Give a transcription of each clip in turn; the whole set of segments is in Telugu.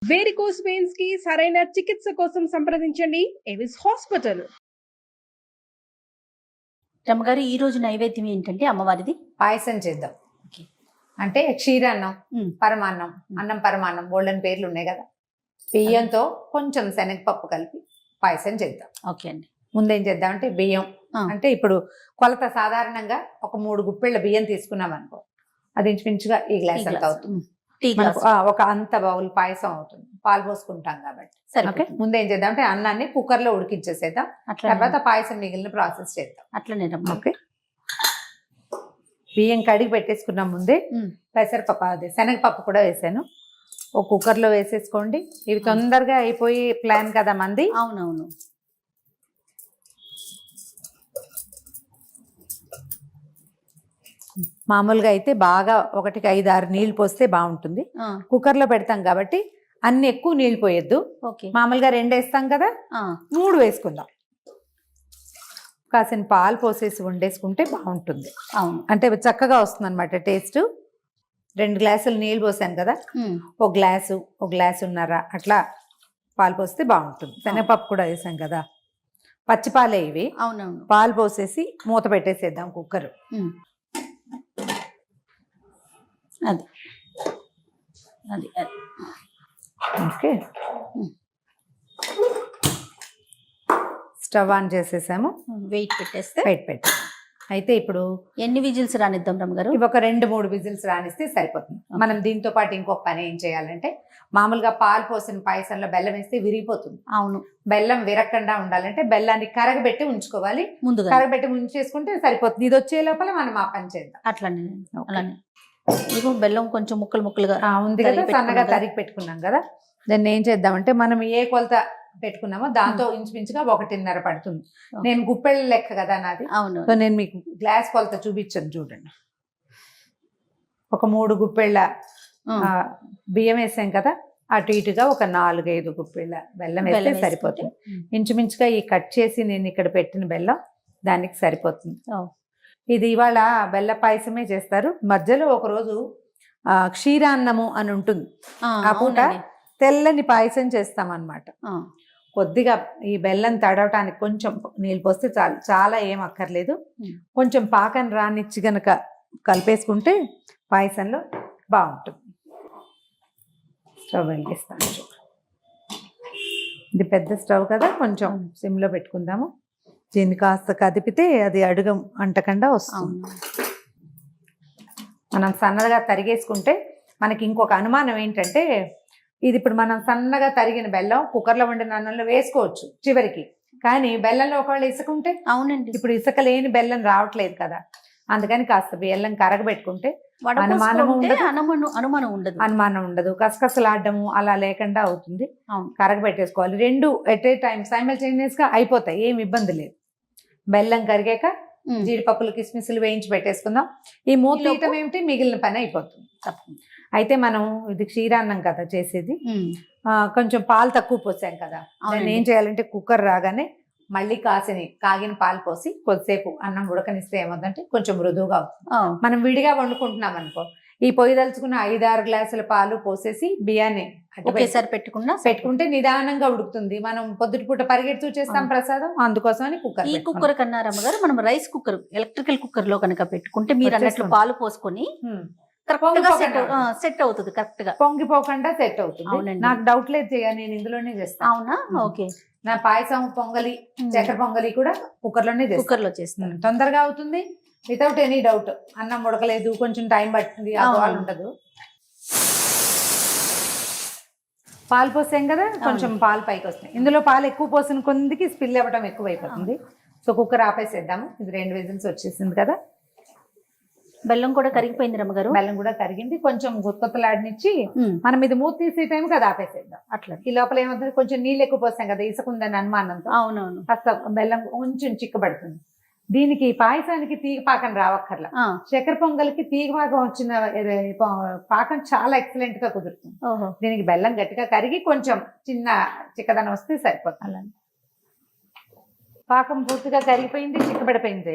వేరికోస్ వెయిన్స్ కి సరైన చికిత్స కోసం సంప్రదించండి ఎవిస్ హాస్పిటల్. రమ్మగారు ఈ రోజు నైవేద్యం ఏంటంటే అమ్మవారిది పాయసం చేద్దాం. అంటే క్షీరాన్నం, పరమాన్నం, అన్నం పరమాన్నం గోల్డెన్ పేర్లు ఉన్నాయి కదా. బియ్యంతో కొంచెం శనగపప్పు కలిపి పాయసం చేద్దాం. ఓకే అండి. ముందేం చేద్దామంటే బియ్యం అంటే ఇప్పుడు కొలత సాధారణంగా ఒక 3 గుప్పెళ్ళ బియ్యం తీసుకున్నాం అనుకో, అది ఇంచుమించుగా ఈ గ్లాస్ అంత అవుతుంది. ఒక అంత బౌల్ పాయసం అవుతుంది, పాలు పోసుకుంటాం కాబట్టి. ఓకే, ముందేం చేద్దామంటే అన్నాన్ని కుక్కర్ లో ఉడికించేసేద్దాం, తర్వాత పాయసం మిగిలిన ప్రాసెస్ చేద్దాం. అట్లనే. ఓకే, బియ్యం కడిగి పెట్టేసుకున్నాం. ముందే పెసరపప్పు, అదే శనగపప్పు కూడా వేసాను. ఒక కుక్కర్లో వేసేసుకోండి. ఇవి తొందరగా అయిపోయి ప్లాన్ కదా మంది. అవునవును. మామూలుగా అయితే బాగా 1కి 5-6 నీళ్లు పోస్తే బాగుంటుంది. కుక్కర్లో పెడతాం కాబట్టి అన్ని ఎక్కువ నీళ్లు పోయొద్దు. మామూలుగా 2 వేస్తాం కదా, 3 వేసుకుందాం. కాసిన పాలు పోసేసి వండేసుకుంటే బాగుంటుంది. అంటే చక్కగా వస్తుంది అనమాట టేస్ట్. 2 గ్లాసులు నీళ్ళు పోసాను కదా, ఒక గ్లాసున్నర అట్లా పాలు పోస్తే బాగుంటుంది. శనగపప్పు కూడా వేసాం కదా, పచ్చిపాలే ఇవి. అవునవును. పాలు పోసేసి మూత పెట్టేసేద్దాం కుక్కర్. అది అది ఓకే, స్టవ్ ఆన్ చేసేసాము. వెయిట్ పెట్టేస్తే పెట్టి అయితే ఇప్పుడు ఎన్ని విజిల్స్ రానిద్దాం రమ్మగారు? ఇవి ఒక 2-3 విజిల్స్ రానిస్తే సరిపోతుంది. మనం దీంతో పాటు ఇంకొక పని ఏం చేయాలంటే, మామూలుగా పాలు పోసిన పాయసంలో బెల్లం వేస్తే విరిగిపోతుంది. అవును, బెల్లం విరగకుండా ఉండాలంటే బెల్లాన్ని కరగబెట్టి ఉంచుకోవాలి. ముందుగా కరగబెట్టి ఉంచేసుకుంటే సరిపోతుంది. ఇది వచ్చే లోపల మనం ఆ పని చేద్దాం. అట్లానే అలానే. ఇదిగో బెల్లం కొంచెం ముక్కలుగా ఉంది కదా, సన్నగా తరిగి పెట్టుకున్నాం కదా. దాన్ని ఏం చేద్దామంటే, మనం ఏ కొలత పెట్టుకున్నామో దాంతో ఇంచుమించుగా 1.5 పడుతుంది. నేను గుప్పెళ్ళ లెక్క కదా నాది. అవును. సో నేను మీకు గ్లాస్ కొలత చూపించాను చూడండి. ఒక 3 గుప్పెళ్ళ బియ్యం వేసాం కదా, అటు ఇటుగా ఒక 4-5 గుప్పెళ్ళ బెల్లం వేస్తే సరిపోతుంది. ఇంచుమించుగా ఈ కట్ చేసి నేను ఇక్కడ పెట్టిన బెల్లం దానికి సరిపోతుంది. ఇది ఇవాళ బెల్ల పాయసమే చేస్తారు. మధ్యలో ఒకరోజు క్షీరాన్నము అని ఉంటుంది, ఆ పూట తెల్లని పాయసం చేస్తామన్నమాట. కొద్దిగా ఈ బెల్లం తడవటానికి కొంచెం నీళ్ళు పోస్తే చాలు, చాలా ఏం అక్కర్లేదు. కొంచెం పాకం రానిచ్చి గనక కలిపేసుకుంటే పాయసంలో బాగుంటుంది. స్టవ్ వెలిగిస్తాను. ఇది పెద్ద స్టవ్ కదా, కొంచెం సిమ్లో పెట్టుకుందాము. దీన్ని కాస్త కదిపితే అది అడుగు అంటకుండా వస్తుంది. మనం సన్నగా తరిగేసుకుంటే మనకి ఇంకొక అనుమానం ఏంటంటే, ఇది ఇప్పుడు మనం సన్నగా తరిగిన బెల్లం కుక్కర్లో వండిన అన్నంలో వేసుకోవచ్చు చివరికి, కానీ బెల్లంలో ఒకవేళ ఇసుక ఉంటే. అవునండి, ఇప్పుడు ఇసుక లేని బెల్లం రావట్లేదు కదా, అందుకని కాస్త బెల్లం కరగబెట్టుకుంటే అనుమానం ఉండదు. కసకసలాడము అలా లేకుండా అవుతుంది. కరగబెట్టేసుకోవాలి. 2 ఎట్ ఏ టైం సైమల్టేనియస్ గా అయిపోతాయి, ఏమి ఇబ్బంది లేదు. బెల్లం కరిగాక జీడిపప్పులు కిస్మిస్లు వేయించి పెట్టేసుకుందాం. ఈ మూత తీయటం ఏమిటి, మిగిలిన పని అయిపోతుంది. అయితే మనం ఇది క్షీరాన్నం కదా చేసేది, కొంచెం పాలు తక్కువ పోసాం కదా. దాన్ని ఏం చేయాలంటే, కుక్కర్ రాగానే మళ్ళీ కాగిన పాలు పోసి కొద్దిసేపు అన్నం ఉడకనిస్తే ఏమవుతుందంటే కొంచెం మృదువుగా అవుతుంది. మనం విడిగా వండుకుంటున్నాం అనుకో, ఈ పొయ్యి దలుచుకున్న 5-6 గ్లాసుల పాలు పోసేసి బియ్యాన్ని ఒకేసారి పెట్టుకుంటే నిదానంగా ఉడుకుతుంది. మనం పొద్దుటిపూట పరిగెడుతూ చేస్తాం ప్రసాదం, అందుకోసమని ఈ కుక్కర్ కన్నా రమ్మగారు మనం రైస్ కుక్కర్, ఎలక్ట్రికల్ కుక్కర్ లో కనుక పెట్టుకుంటే మీరు అన్నట్లు పాలు పోసుకొని సెట్ అవుతుంది, కరెక్ట్ గా పొంగిపోకుండా సెట్ అవుతుంది. నాకు డౌట్ లేదు, నేను ఇందులోనే చేస్తాను. అవునా? ఓకే. నా పాయసం, పొంగలి, చక్కెర పొంగలి కూడా కుక్కర్లో చేస్తాను. తొందరగా అవుతుంది, వితౌట్ ఎనీ డౌట్. అన్నం ఉడకలేదు, కొంచెం టైం పట్టింది, వాళ్ళు ఉండదు. పాలు పోసాం కదా, కొంచెం పాలు పైకి వస్తాయి. ఇందులో పాలు ఎక్కువ పోసిన కొందికి స్పిల్ అవ్వడం ఎక్కువ అయిపోతుంది. సో కుక్కర్ ఆపేసేద్దాము. ఇది 2 విజిల్స్ వచ్చేసింది కదా. బెల్లం కూడా కరిగిపోయింది రమ్మగారు. బెల్లం కూడా కరిగింది. కొంచెం గుత్తలాడినిచ్చి మనం ఇది మూత తీసే టైం కదా ఆపేసేద్దాం. అట్లా ఈ లోపల ఏమవుతుంది, కొంచెం నీళ్ళు ఎక్కువ పోసాం కదా, ఇసుకుందని అనుమానంతో. అవునవును. కాస్త బెల్లం కొంచెం చిక్కబడుతుంది. దీనికి పాయసానికి తీగ పాకం రావక్కర్లా. చక్కెర పొంగలికి తీగ పాకం వచ్చిన పాకం చాలా ఎక్సలెంట్ గా కుదురుతుంది. దీనికి బెల్లం గట్టిగా కరిగి కొంచెం చిన్న చిక్కదనం వస్తే సరిపోతుంది. అలా పాకం పూర్తిగా కరిగిపోయింది, చిక్కబడిపోయింది.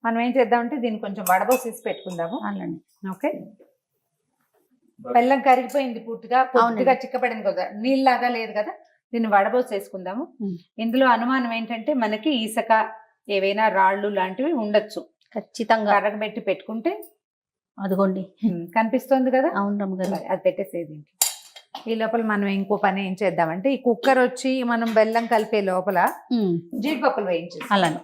మనం ఏం చేద్దామంటే దీన్ని కొంచెం వడబోసేసి పెట్టుకుందాము. అలానే. ఓకే, బెల్లం కరిగిపోయింది పూర్తిగా, కొద్దిగా చిక్కపడింది కదా, నీళ్ళలాగా లేదు కదా, దీన్ని వడబోసేసుకుందాము. ఇందులో అనుమానం ఏంటంటే మనకి ఇసుక ఏవైనా రాళ్ళు లాంటివి ఉండొచ్చు, ఖచ్చితంగా కరగబెట్టి పెట్టుకుంటే. అదిగోండి కనిపిస్తుంది కదా. అవును రమ్మగారు. అది పెట్టేసేది. ఈ లోపల మనం ఇంకో పని ఏం చేద్దామంటే, ఈ కుక్కర్ వచ్చి మనం బెల్లం కలిపే లోపల జీడిపప్పులు వేయించేసి. అలానే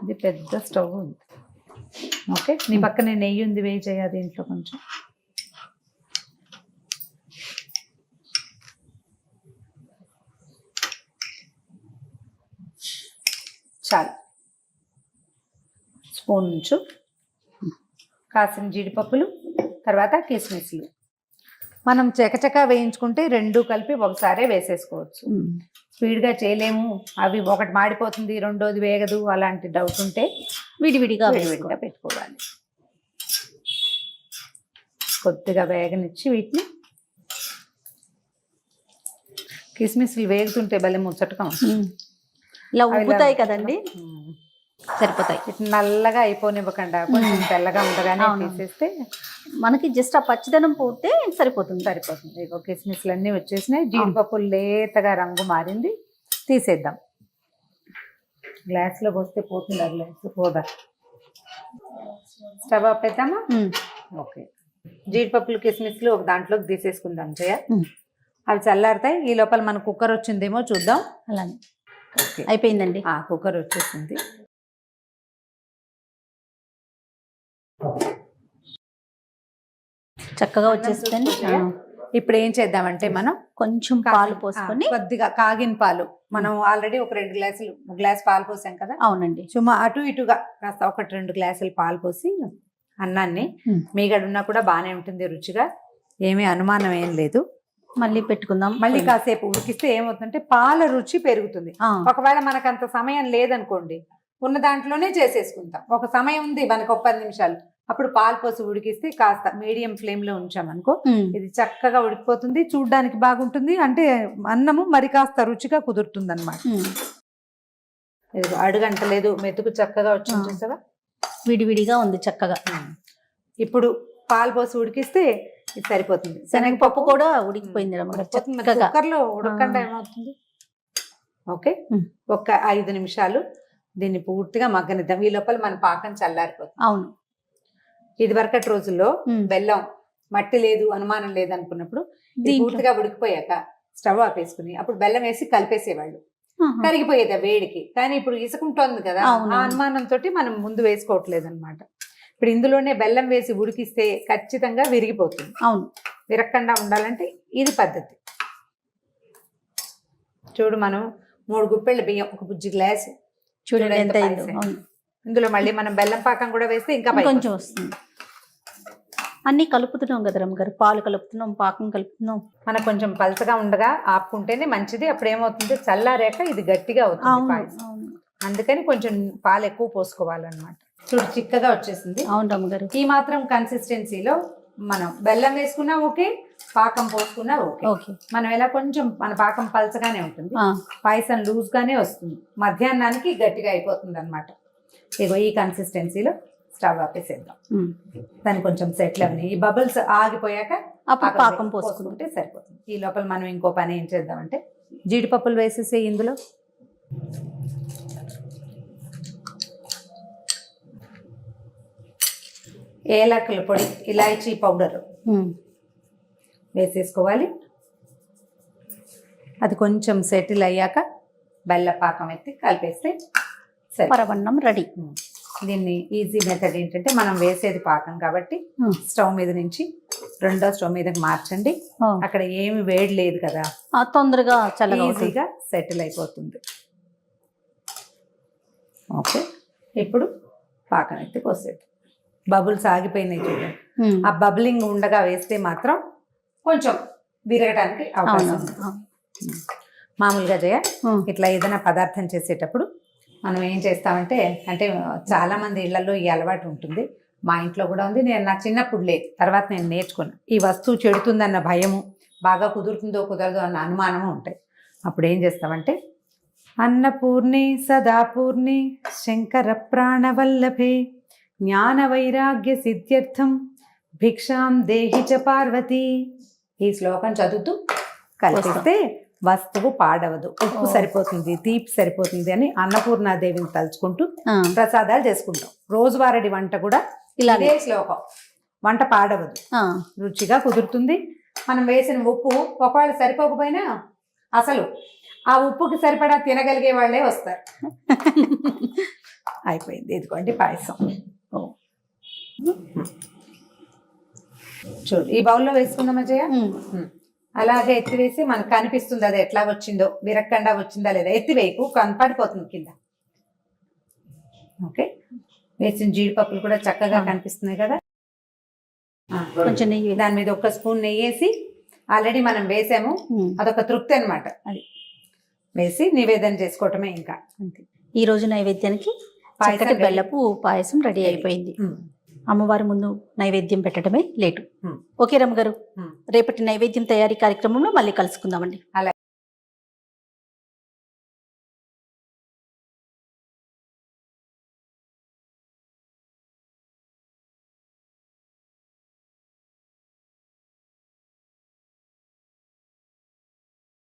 ఇది పెద్ద స్టవ్ ఉంది. ఓకే, నీ పక్కనే నెయ్యి ఉంది, వేయి చేయాలి దీంట్లో కొంచెం. చాలు, స్పూన్ ఉంచు. కాసిన జీడిపప్పులు, తర్వాత కిస్మిస్లు మనం చకచకా వేయించుకుంటే రెండు కలిపి ఒకసారే వేసేసుకోవచ్చు. స్పీడ్గా చేయలేము, అవి ఒకటి మాడిపోతుంది రెండోది వేగదు అలాంటి డౌట్ ఉంటే విడివిడిగా పెట్టుకోవాలి. కొద్దిగా వేగనిచ్చి వీటిని, కిస్మిస్లు వేగుతుంటే భలే ముచ్చటగా ఇలా ఉబ్బుతాయి కదండి, సరిపోతాయి. నల్లగా అయిపోనివ్వకుండా కొంచెం తెల్లగా ఉండగానే తీసేస్తే మనకి జస్ట్ ఆ పచ్చిదనం పోతే సరిపోతుంది. ఇగో కిస్మిస్లు అన్నీ వచ్చేసినాయి, జీడిపప్పులు లేతగా రంగు మారింది. తీసేద్దాం. గ్లాస్లో పోస్తే పోతుంది, ఆ గ్లాస్ పోదా. స్టవ్ ఆపేద్దామా? ఓకే, జీడిపప్పులు కిస్మిస్లు ఒక దాంట్లోకి తీసేసుకుందాం జయ. అవి చల్లారుతాయి. ఈ లోపల మన కుక్కర్ వచ్చిందేమో చూద్దాం. అలానే అయిపోయిందండి, కుక్కర్ వచ్చేసింది. చక్కగా వచ్చేసిందండి. ఇప్పుడు ఏం చేద్దామంటే మనం కొంచెం పాలు పోసుకొని, కొద్దిగా కాగిన పాలు, మనం ఆల్రెడీ ఒక 2 గ్లాస్ పాలు పోసాం కదా. అవునండి, సుమా అటు ఇటుగా కాస్త 1-2 గ్లాసులు పాలు పోసి అన్నాన్ని, మీగడున్నా కూడా బాగానే ఉంటుంది రుచిగా, ఏమీ అనుమానం ఏం లేదు. మళ్ళీ పెట్టుకుందాం. మళ్ళీ కాసేపు ఉడికిస్తే ఏమవుతుందంటే పాల రుచి పెరుగుతుంది. ఒకవేళ మనకు అంత సమయం లేదనుకోండి, ఉన్న దాంట్లోనే చేసేసుకుంటాం. ఒక సమయం ఉంది మనకు, ఒక 10 నిమిషాలు, అప్పుడు పాలు పోసి ఉడికిస్తే కాస్త మీడియం ఫ్లేమ్ లో ఉంచామనుకో, ఇది చక్కగా ఉడికిపోతుంది, చూడ్డానికి బాగుంటుంది, అంటే అన్నము మరి కాస్త రుచిగా కుదురుతుంది అనమాట. ఇది అడుగంటలేదు, మెతుకు చక్కగా వచ్చింది చూసావా, విడివిడిగా ఉంది చక్కగా. ఇప్పుడు పాలు పోసి ఉడికిస్తే ఇది సరిపోతుంది. శనగపప్పు కూడా ఉడికిపోయింది కుక్కర్ లో ఉడకకుండా ఏమవుతుంది. ఓకే, ఒక 5 నిమిషాలు దీన్ని పూర్తిగా మగ్గనిద్దాం. ఈ లోపల మన పాకం చల్లారిపోతుంది. అవును, ఇది వరకటి రోజుల్లో బెల్లం మట్టి లేదు, అనుమానం లేదు అనుకున్నప్పుడు పూర్తిగా ఉడికిపోయాక స్టవ్ ఆపేసుకుని అప్పుడు బెల్లం వేసి కలిపేసేవాళ్ళు, కరిగిపోయేది ఆ వేడికి. కానీ ఇప్పుడు ఇసుకుంటోంది కదా, ఆ అనుమానంతో మనం ముందు వేసుకోవట్లేదు అనమాట. ఇప్పుడు ఇందులోనే బెల్లం వేసి ఉడికిస్తే ఖచ్చితంగా విరిగిపోతుంది. అవును, విరగకుండా ఉండాలంటే ఇది పద్ధతి. చూడు, మనం 3 గుప్పెళ్ళ బియ్యం, ఒక బుజ్జి గ్లాసు, చూడండి ఎంత అయిందో. ఇందులో మళ్ళీ మనం బెల్లం పాకం కూడా వేస్తే ఇంకా కొంచెం వస్తుంది. అన్ని కలుపుతున్నాం కదా రమ్మగారు, పాలు కలుపుతున్నాం, పాకం కలుపుతున్నాం. మనకు కొంచెం పలచగా ఉండగా ఆపుకుంటేనే మంచిది. అప్పుడు ఏమవుతుంది, చల్లారాక ఇది గట్టిగా అవుతుంది. అందుకని కొంచెం పాలు ఎక్కువ పోసుకోవాలన్నమాట. చూడు, చిక్కగా వచ్చేసింది. అవును రమ్మగారు, ఈ మాత్రం కన్సిస్టెన్సీలో మనం బెల్లం వేసుకున్నా ఓకే, పాకం పోసుకున్నా ఓకే. మనం ఎలా కొంచెం మన పాకం పలచగానే ఉంటుంది, పాయసం లూజ్ గానే వస్తుంది, మధ్యాహ్నానికి గట్టిగా అయిపోతుంది అనమాట. ఇగో ఈ కన్సిస్టెన్సీలో స్టవ్ ఆపేసేద్దాం. దాన్ని కొంచెం సెటిల్ అవని, ఈ బబుల్స్ ఆగిపోయాక పాకం పోసుకుంటే సరిపోతుంది. ఈ లోపల మనం ఇంకో పని ఏం చేద్దామంటే, జీడిపప్పులు వేసేసి ఇందులో ఏలకుల పొడి, ఇలాచీ పౌడర్ వేసేసుకోవాలి. అది కొంచెం సెటిల్ అయ్యాక బెల్ల పాకం ఎత్తి కలిపేస్తే పరవన్నం రెడీ. దీన్ని ఈజీ మెథడ్ ఏంటంటే, మనం వేసేది పాకం కాబట్టి స్టవ్ మీద నుంచి రెండో స్టవ్ మీదకి మార్చండి. అక్కడ ఏమి వేడి లేదు కదా, తొందరగా ఈజీగా సెటిల్ అయిపోతుంది. ఓకే, ఇప్పుడు పాకం ఎత్తి పోసేది. బబుల్స్ ఆగిపోయినాయి చూడండి, ఆ బబులింగ్ ఉండగా వేస్తే మాత్రం కొంచెం విరగడానికి అవకాశం ఉంది. మామూలుగా ఇట్లా ఏదైనా పదార్థం చేసేటప్పుడు మనం ఏం చేస్తామంటే, అంటే చాలా మంది ఇళ్లలో ఈ అలవాటు ఉంటుంది, మా ఇంట్లో కూడా ఉంది, నేను నా చిన్నప్పుడు లేదు, తర్వాత నేను నేర్చుకున్నా. ఈ వస్తువు చెడుతుందన్న భయము, బాగా కుదురుతుందో కుదరదో అన్న అనుమానము ఉంటాయి. అప్పుడు ఏం చేస్తామంటే, అన్నపూర్ణి సదాపూర్ణి శంకర ప్రాణవల్లభే జ్ఞాన వైరాగ్య సిద్ధ్యర్థం భిక్షాం దేహి చ పార్వతి. ఈ శ్లోకం చదువుతూ కలిపిస్తే వస్తువు పాడవదు, ఉప్పు సరిపోతుంది, తీపి సరిపోతుంది అని అన్నపూర్ణాదేవిని తలుచుకుంటూ ప్రసాదాలు చేసుకుంటాం. రోజువారీ వంట కూడా ఇదే శ్లోకం. వంట పాడవదు, రుచిగా కుదురుతుంది. మనం వేసిన ఉప్పు ఒకవేళ సరిపోకపోయినా అసలు ఆ ఉప్పుకి సరిపడా తినగలిగే వాళ్ళే వస్తారు. అయిపోయింది. ఇదిగోండి పాయసం. చూడు, ఈ బౌల్లో వేసుకుందాం అజయ. అలాగే ఎత్తివేసి మనకు కనిపిస్తుంది అది ఎట్లా వచ్చిందో, విరక్కండా వచ్చిందా లేదా. ఎత్తివేయకు, కనపడిపోతుంది కింద. ఓకే, వేసిన జీడిపప్పులు కూడా చక్కగా కనిపిస్తున్నాయి కదా. కొంచెం నెయ్యి, దాని మీద 1 స్పూన్ నెయ్యి వేసి ఆల్రెడీ మనం వేసాము, అదొక తృప్తి అనమాట. అది వేసి నివేదన చేసుకోవటమే. ఇంకా అంతే. ఈ రోజు నైవేద్యానికి చక్కటి బెల్లపు పాయసం రెడీ అయిపోయింది. అమ్మవారి ముందు నైవేద్యం పెట్టడమే లేటు. ఓకే రమ్మగారు, రేపటి నైవేద్యం తయారీ కార్యక్రమంలో మళ్ళీ కలుసుకుందామండి.